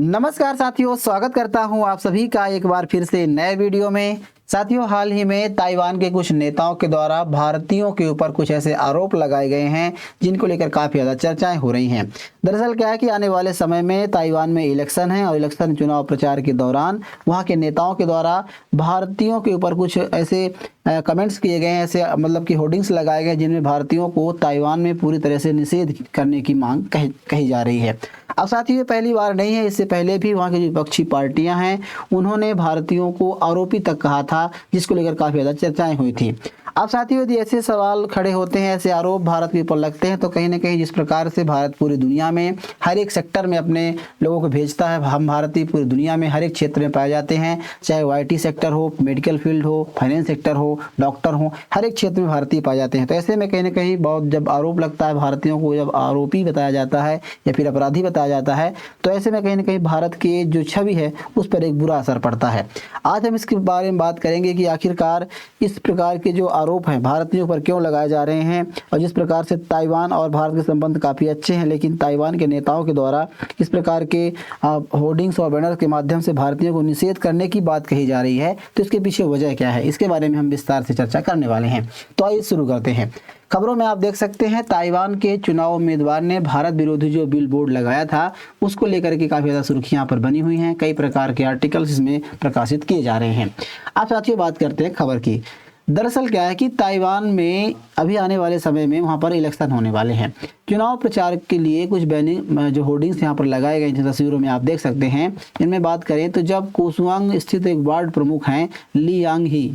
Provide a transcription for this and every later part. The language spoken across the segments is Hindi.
नमस्कार साथियों, स्वागत करता हूं आप सभी का एक बार फिर से नए वीडियो में। साथियों, हाल ही में ताइवान के कुछ नेताओं के द्वारा भारतीयों के ऊपर कुछ ऐसे आरोप लगाए गए हैं जिनको लेकर काफ़ी ज़्यादा चर्चाएं हो रही हैं। दरअसल क्या है कि आने वाले समय में ताइवान में इलेक्शन है और इलेक्शन चुनाव प्रचार के दौरान वहां के नेताओं के द्वारा भारतीयों के ऊपर कुछ ऐसे कमेंट्स किए गए हैं, ऐसे मतलब कि होर्डिंग्स लगाए गए जिनमें भारतीयों को ताइवान में पूरी तरह से निषेध करने की मांग कही जा रही है। अब साथियों, ये पहली बार नहीं है, इससे पहले भी वहाँ की जो विपक्षी पार्टियां हैं उन्होंने भारतीयों को आरोपी तक कहा था, जिसको लेकर काफ़ी ज़्यादा चर्चाएं हुई थी। अब साथियों, यदि ऐसे सवाल खड़े होते हैं, ऐसे आरोप भारत के ऊपर लगते हैं, तो कहीं ना कहीं जिस प्रकार से भारत पूरी दुनिया में हर एक सेक्टर में अपने लोगों को भेजता है, हम भारतीय पूरी दुनिया में हर एक क्षेत्र में पाए जाते हैं, चाहे वो IT सेक्टर हो, मेडिकल फील्ड हो, फाइनेंस सेक्टर हो, डॉक्टर हो, हर एक क्षेत्र में भारतीय पाए जाते हैं। तो ऐसे में कहीं ना कहीं बहुत जब आरोप लगता है, भारतीयों को जब आरोपी बताया जाता है या फिर अपराधी बताया जाता है, तो ऐसे में कहीं ना कहीं भारत की जो छवि है उस पर एक बुरा असर पड़ता है। आज हम इसके बारे में बात करेंगे कि आखिरकार इस प्रकार के जो आरोप हैं भारतीयों पर क्यों लगाए जा रहे हैं, और जिस प्रकार से ताइवान और भारत के संबंध काफ़ी अच्छे हैं, लेकिन ताइवान के नेताओं के द्वारा इस प्रकार के होर्डिंग्स और बैनर के माध्यम से भारतीयों को निषेध करने की बात कही जा रही है, तो इसके पीछे वजह क्या है, इसके बारे में हम विस्तार से चर्चा करने वाले हैं। तो आइए शुरू करते हैं। खबरों में आप देख सकते हैं, ताइवान के चुनाव उम्मीदवार ने भारत विरोधी जो बिल बोर्ड लगाया था उसको लेकर के काफ़ी ज़्यादा सुर्खियां पर बनी हुई हैं। कई प्रकार के आर्टिकल्स इसमें प्रकाशित किए जा रहे हैं। अब साथियों, बात करते हैं खबर की। दरअसल क्या है कि ताइवान में अभी आने वाले समय में वहाँ पर इलेक्शन होने वाले हैं। चुनाव प्रचार के लिए कुछ बैनिंग जो होर्डिंग्स यहाँ पर लगाए गए जिन तस्वीरों में आप देख सकते हैं, इनमें बात करें तो जब कोसुआंग स्थित एक वार्ड प्रमुख हैं ली यांग ही,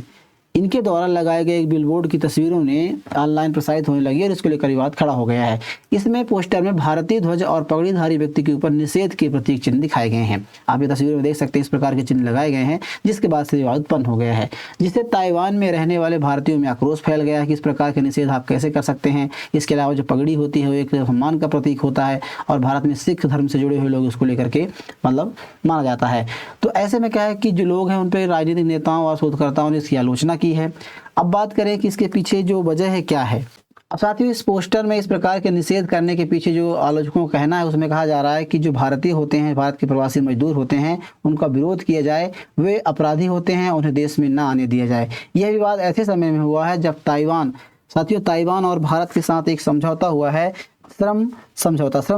इनके द्वारा लगाए गए एक बिलबोर्ड की तस्वीरों ने ऑनलाइन प्रसारित होने लगी और इसको लेकर विवाद खड़ा हो गया है। इसमें पोस्टर में भारतीय ध्वज और पगड़ीधारी व्यक्ति के ऊपर निषेध के प्रतीक चिन्ह दिखाए गए हैं। आप ये तस्वीरों में देख सकते हैं, इस प्रकार के चिन्ह लगाए गए हैं, जिसके बाद से विवाद उत्पन्न हो गया है, जिससे ताइवान में रहने वाले भारतीयों में आक्रोश फैल गया है कि इस प्रकार के निषेध आप कैसे कर सकते हैं। इसके अलावा जो पगड़ी होती है वो एक सम्मान का प्रतीक होता है और भारत में सिख धर्म से जुड़े हुए लोग उसको लेकर के मतलब माना जाता है। तो ऐसे में क्या है कि जो लोग हैं उन पर राजनीतिक नेताओं और शोधकर्ताओं ने इसकी आलोचना की है। अब बात करें कि इसके पीछे जो वजह है क्या है। अब साथियों, इस पोस्टर में इस प्रकार के निषेध करने के पीछे जो आलोचकों का कहना है उसमें कहा जा रहा है कि जो भारतीय होते हैं, भारत के प्रवासी मजदूर होते हैं, उनका विरोध किया जाए, वे अपराधी होते हैं, उन्हें देश में ना आने दिया जाए। यह विवाद ऐसे समय में हुआ है जब ताइवान और भारत के साथ एक समझौता हुआ है, श्रम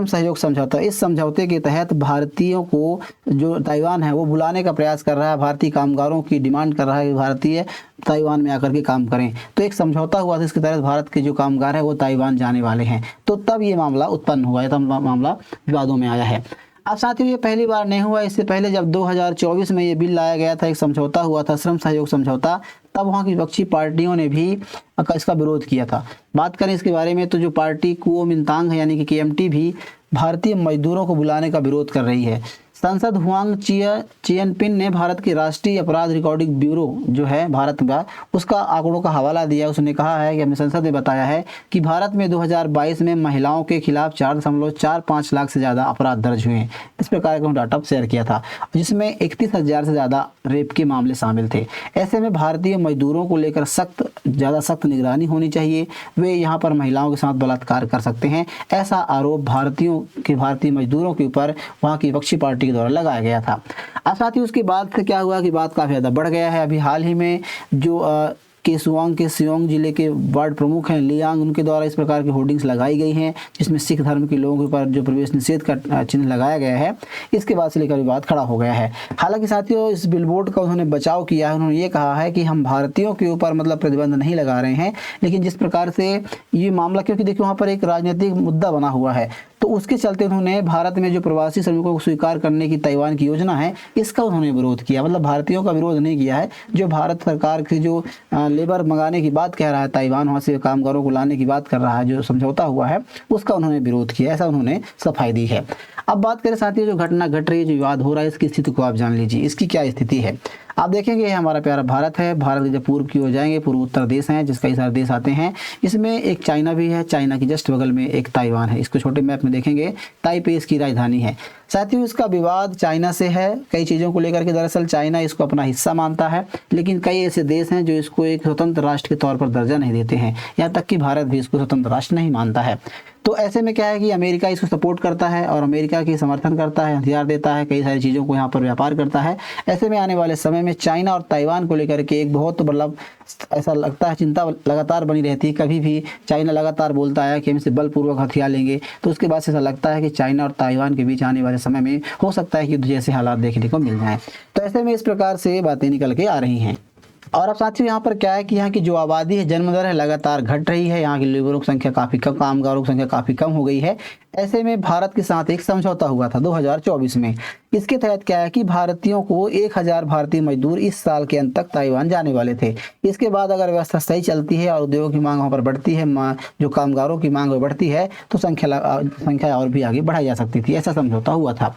सहयोग समझौता। इस समझौते के तहत भारतीयों को जो ताइवान है वो बुलाने का प्रयास कर रहा है, भारतीय कामगारों की डिमांड कर रहा है कि भारतीय ताइवान में आकर के काम करें। तो एक समझौता हुआ था, इसके तहत भारत के जो कामगार है वो ताइवान जाने वाले हैं। तो तब ये मामला उत्पन्न हुआ है, तब मामला विवादों में आया है। अब साथियों, ये पहली बार नहीं हुआ। इससे पहले जब 2024 में ये बिल लाया गया था, एक समझौता हुआ था, श्रम सहयोग समझौता, तब वहाँ की विपक्षी पार्टियों ने भी इसका विरोध किया था। बात करें इसके बारे में तो जो पार्टी कुओमिंतांग है यानी कि KMT भी भारतीय मजदूरों को बुलाने का विरोध कर रही है। सांसद हुआंग चियनपिन ने भारत की राष्ट्रीय अपराध रिकॉर्डिंग ब्यूरो जो है भारत का, उसका आंकड़ों का हवाला दिया। उसने कहा है कि अपने संसद में बताया है कि भारत में 2022 में महिलाओं के खिलाफ 4.45 लाख से ज़्यादा अपराध दर्ज हुए हैं। इस प्रकार का डाटा शेयर किया था, जिसमें 31,000 से ज़्यादा रेप के मामले शामिल थे। ऐसे में भारतीय मजदूरों को लेकर ज़्यादा सख्त निगरानी होनी चाहिए। वे यहाँ पर महिलाओं के साथ बलात्कार कर सकते हैं, ऐसा आरोप भारतीय मजदूरों के ऊपर वहाँ की विपक्षी पार्टी के द्वारा लगाया गया था। अब साथ ही उसके बाद से क्या हुआ कि बात काफ़ी ज़्यादा बढ़ गया है। अभी हाल ही में जो केसुआंग के सियोंग जिले के वार्ड प्रमुख हैं लियांग, उनके द्वारा इस प्रकार की होर्डिंग्स लगाई गई हैं जिसमें सिख धर्म के लोगों के ऊपर जो प्रवेश निषेध का चिन्ह लगाया गया है। इसके बाद से लेकर विवाद खड़ा हो गया है। हालांकि साथियों, इस बिलबोर्ड का उन्होंने बचाव किया है। उन्होंने ये कहा है कि हम भारतीयों के ऊपर मतलब प्रतिबंध नहीं लगा रहे हैं, लेकिन जिस प्रकार से ये मामला, क्योंकि देखिए वहाँ पर एक राजनीतिक मुद्दा बना हुआ है, तो उसके चलते उन्होंने भारत में जो प्रवासी श्रमिकों को स्वीकार करने की ताइवान की योजना है इसका उन्होंने विरोध किया। मतलब भारतीयों का विरोध नहीं किया है, जो भारत सरकार की जो लेबर मंगाने की बात कह रहा है, ताइवान वहाँ से कामगारों को लाने की बात कर रहा है, जो समझौता हुआ है उसका उन्होंने विरोध किया, ऐसा उन्होंने सफाई दी है। अब बात करें साथियों, जो घटना घट रही है, जो विवाद हो रहा है, इसकी स्थिति को आप जान लीजिए। इसकी क्या स्थिति है आप देखेंगे। ये हमारा प्यारा भारत है। भारत के जब पूर्व की ओर जाएंगे, पूर्व उत्तर देश हैं जिसका कई सारे देश आते हैं। इसमें एक चाइना भी है, चाइना की जस्ट बगल में एक ताइवान है। इसको छोटे मैप में देखेंगे, ताइपे इसकी राजधानी है। साथियों, इसका विवाद चाइना से है कई चीज़ों को लेकर के। दरअसल चाइना इसको अपना हिस्सा मानता है, लेकिन कई ऐसे देश हैं जो इसको एक स्वतंत्र राष्ट्र के तौर पर दर्जा नहीं देते हैं। यहाँ तक कि भारत भी इसको स्वतंत्र राष्ट्र नहीं मानता है। तो तो ऐसे में क्या है कि अमेरिका इसको सपोर्ट करता है और अमेरिका की समर्थन करता है, हथियार देता है, कई सारी चीज़ों को यहाँ पर व्यापार करता है। ऐसे में आने वाले समय में चाइना और ताइवान को लेकर के एक बहुत मतलब ऐसा लगता है चिंता लगातार बनी रहती है। कभी भी चाइना लगातार बोलता है कि हम इसे बलपूर्वक हथियार लेंगे, तो उसके बाद से ऐसा लगता है कि चाइना और ताइवान के बीच आने वाले समय में हो सकता है कि युद्ध जैसे हालात देखने को मिल जाएं। तो ऐसे में इस प्रकार से बातें निकल के आ रही हैं। और अब साथियों यहाँ पर क्या है कि यहाँ की जो आबादी है, जन्म दर है, लगातार घट रही है। यहाँ की लोगों की संख्या काफ़ी कम, कामगारों की संख्या काफ़ी कम हो गई है। ऐसे में भारत के साथ एक समझौता हुआ था 2024 में। इसके तहत क्या है कि भारतीयों को 1000 भारतीय मजदूर इस साल के अंत तक ताइवान जाने वाले थे। इसके बाद अगर व्यवस्था सही चलती है और उद्योगों की मांग वहाँ पर बढ़ती है, जो कामगारों की मांग बढ़ती है, तो संख्या और भी आगे बढ़ाई जा सकती थी। ऐसा समझौता हुआ था।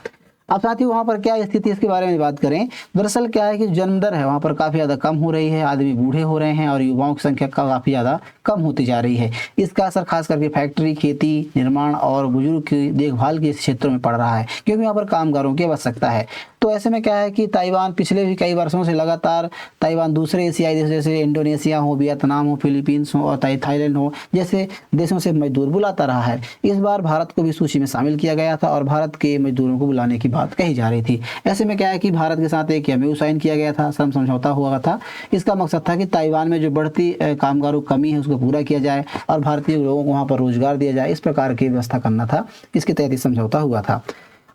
अब साथ ही वहाँ पर क्या स्थिति इसके बारे में बात करें, दरअसल क्या है कि जन्म दर है वहाँ पर काफ़ी ज़्यादा कम हो रही है, आदमी बूढ़े हो रहे हैं और युवाओं की संख्या काफ़ी ज़्यादा कम होती जा रही है। इसका असर खास करके फैक्ट्री, खेती, निर्माण और बुजुर्ग की देखभाल के क्षेत्रों में पड़ रहा है, क्योंकि यहाँ पर कामगारों की आवश्यकता है। तो ऐसे में क्या है कि ताइवान पिछले भी कई वर्षों से लगातार ताइवान दूसरे एशियाई देशों जैसे इंडोनेशिया हो, वियतनाम हो, फिलीपींस हो और थाईलैंड हो जैसे देशों से मजदूर बुलाता रहा है। इस बार भारत को भी सूची में शामिल किया गया था और भारत के मजदूरों को बुलाने की बात कही जा रही थी। ऐसे में क्या है कि भारत के साथ एक MOU साइन किया गया था, समझौता हुआ था। इसका मकसद था कि ताइवान में जो बढ़ती कामगारों की कमी है उसको पूरा किया जाए और भारतीय लोगों को वहाँ पर रोजगार दिया जाए, इस प्रकार की व्यवस्था करना था। इसके तहत समझौता हुआ था।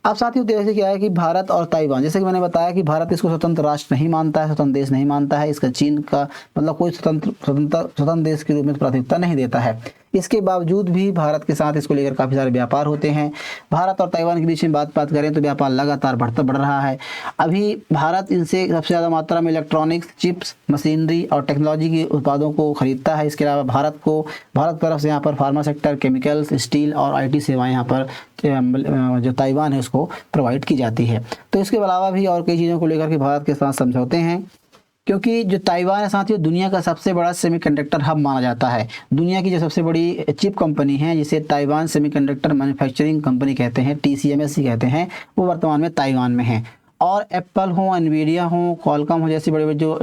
अब साथियों जैसे क्या है कि भारत और ताइवान, जैसे कि मैंने बताया कि भारत इसको स्वतंत्र राष्ट्र नहीं मानता है, स्वतंत्र देश नहीं मानता है। इसका चीन का मतलब कोई स्वतंत्र देश के रूप में प्राथमिकता नहीं देता है। इसके बावजूद भी भारत के साथ इसको लेकर काफ़ी सारे व्यापार होते हैं। भारत और ताइवान के बीच में बात करें तो व्यापार लगातार बढ़ रहा है। अभी भारत इनसे सबसे ज़्यादा मात्रा में इलेक्ट्रॉनिक्स, चिप्स, मशीनरी और टेक्नोलॉजी के उत्पादों को खरीदता है। इसके अलावा भारत तरफ से यहाँ पर फार्मा सेक्टर, केमिकल्स, स्टील और IT सेवाएँ यहाँ पर जो ताइवान है उसको प्रोवाइड की जाती है। तो इसके अलावा भी और कई चीज़ों को लेकर के भारत के साथ समझौते हैं, क्योंकि जो ताइवान है साथियों दुनिया का सबसे बड़ा सेमीकंडक्टर हब माना जाता है। दुनिया की जो सबसे बड़ी चिप कंपनी है जिसे ताइवान सेमीकंडक्टर मैन्युफैक्चरिंग कंपनी कहते हैं, TCMS कहते हैं, वो वर्तमान में ताइवान में है। और एप्पल हो, एनवीडिया हो, कॉलकॉम हो जैसी बड़ी बड़ी जो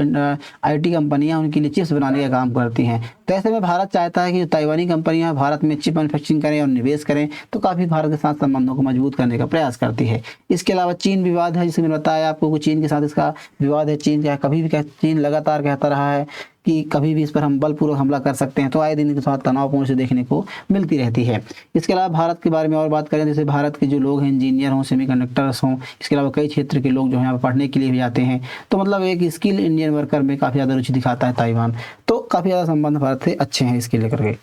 IT कंपनियां उनके लिए चिप्स बनाने का काम करती हैं। तो ऐसे में भारत चाहता है कि जो ताइवानी कंपनियां भारत में चिप मैन्युफैक्चरिंग करें और निवेश करें, तो काफ़ी भारत के साथ संबंधों को मजबूत करने का प्रयास करती है। इसके अलावा चीन विवाद है, जिसे मैंने बताया आपको कि चीन के साथ इसका विवाद है। चीन लगातार कहता रहा है कि कभी भी इस पर हम बलपूर्वक हमला कर सकते हैं, तो आए दिन के साथ तनावपूर्ण से देखने को मिलती रहती है। इसके अलावा भारत के बारे में और बात करें, जैसे भारत के जो लोग हैं, इंजीनियर हों, सेमीकंडक्टर्स हों, इसके अलावा कई क्षेत्र के लोग जो हैं यहाँ पर पढ़ने के लिए भी जाते हैं। तो मतलब एक स्किल इंडियन वर्कर में काफ़ी ज़्यादा रुचि दिखाता है ताइवान। तो काफ़ी ज़्यादा संबंध भारत से अच्छे हैं इसके लेकर के।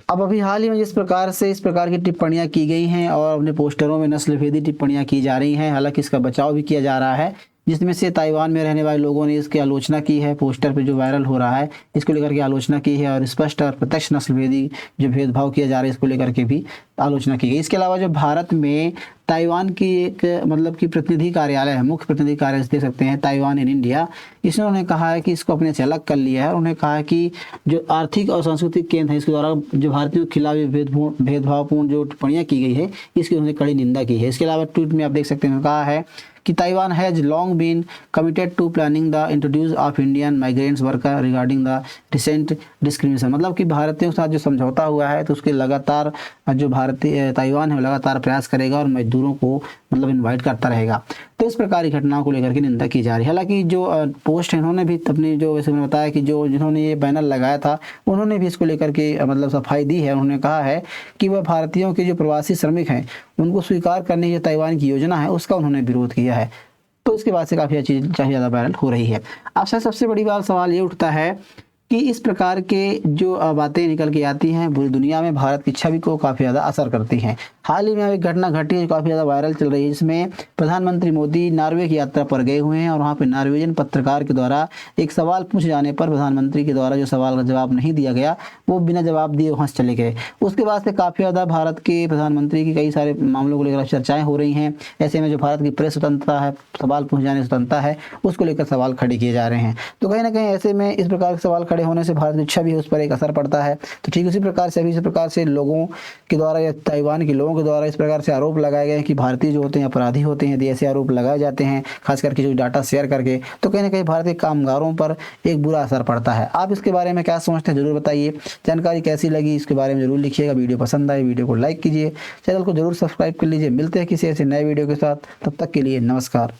अब अभी हाल ही में जिस प्रकार से इस प्रकार की टिप्पणियां की गई हैं और अपने पोस्टरों में नस्लभेदी टिप्पणियां की जा रही हैं, हालांकि इसका बचाव भी किया जा रहा है, जिसमें से ताइवान में रहने वाले लोगों ने इसकी आलोचना की है। पोस्टर पे जो वायरल हो रहा है इसको लेकर के आलोचना की है और स्पष्ट और प्रत्यक्ष नस्लभेदी जो भेदभाव किया जा रहा है इसको लेकर के भी आलोचना की गई। इसके अलावा जो भारत में ताइवान की एक मतलब कि प्रतिनिधि कार्यालय है, मुख्य प्रतिनिधि कार्यालय देख सकते हैं, ताइवान इन इंडिया, इसने उन्होंने कहा है कि इसको अपने से अलग कर लिया है। उन्होंने कहा है कि जो आर्थिक और सांस्कृतिक केंद्र है इसके द्वारा जो भारतीयों के खिलाफ भेदभावपूर्ण जो टिप्पणियां की गई है इसकी उन्होंने कड़ी निंदा की है। इसके अलावा ट्वीट में आप देख सकते हैं कहा है कि Taiwan has long been committed to planning the introduce of Indian migrants worker regarding the recent discrimination, मतलब कि भारतीयों के साथ जो समझौता हुआ है तो उसके लगातार जो भारतीय ताइवान है लगातार प्रयास करेगा और मजदूरों को मतलब इनवाइट करता रहेगा। तो इस प्रकार की घटनाओं को लेकर के निंदा की जा रही है। हालांकि जो पोस्ट है उन्होंने भी अपनी जो वैसे मैंने बताया कि जिन्होंने ये बैनर लगाया था उन्होंने भी इसको लेकर के मतलब सफाई दी है। उन्होंने कहा है कि वह भारतीयों के जो प्रवासी श्रमिक हैं उनको स्वीकार करने की ताइवान की योजना है उसका उन्होंने विरोध किया है। तो इसके बाद से काफ़ी चीज़ ज़्यादा वायरल हो रही है। अब सबसे बड़ी बात सवाल ये उठता है कि इस प्रकार के जो बातें निकल के आती हैं पूरी दुनिया में भारत की छवि को काफ़ी ज़्यादा असर करती हैं। हाल ही में एक घटना घटी है जो काफ़ी ज़्यादा वायरल चल रही है, जिसमें प्रधानमंत्री मोदी नॉर्वे की यात्रा पर गए हुए हैं और वहाँ पे नॉर्वेजियन पत्रकार के द्वारा एक सवाल पूछे जाने पर प्रधानमंत्री के द्वारा जो सवाल का जवाब नहीं दिया गया वो बिना जवाब दिए वहाँ से चले गए। उसके बाद से काफ़ी ज़्यादा भारत के प्रधानमंत्री की कई सारे मामलों को लेकर चर्चाएँ हो रही हैं। ऐसे में जो भारत की प्रेस स्वतंत्रता है, सवाल पूछे जाने की स्वतंत्रता है, उसको लेकर सवाल खड़े किए जा रहे हैं। तो कहीं ना कहीं ऐसे में इस प्रकार के सवाल खड़े खड़े होने से भारत की छवि उस पर एक असर पड़ता है। तो ठीक उसी प्रकार से अभी इसी प्रकार से लोगों के द्वारा या ताइवान के लोगों के द्वारा इस प्रकार से आरोप लगाए गए हैं कि भारतीय जो होते हैं अपराधी होते हैं, यदि ऐसे आरोप लगाए जाते हैं खास करके जो डाटा शेयर करके, तो कहीं ना कहीं भारतीय कामगारों पर एक बुरा असर पड़ता है। आप इसके बारे में क्या समझते हैं जरूर बताइए। जानकारी कैसी लगी इसके बारे में जरूर लिखिएगा। वीडियो पसंद आए वीडियो को लाइक कीजिए, चैनल को जरूर सब्सक्राइब कर लीजिए। मिलते हैं किसी ऐसे नए वीडियो के साथ, तब तक के लिए नमस्कार।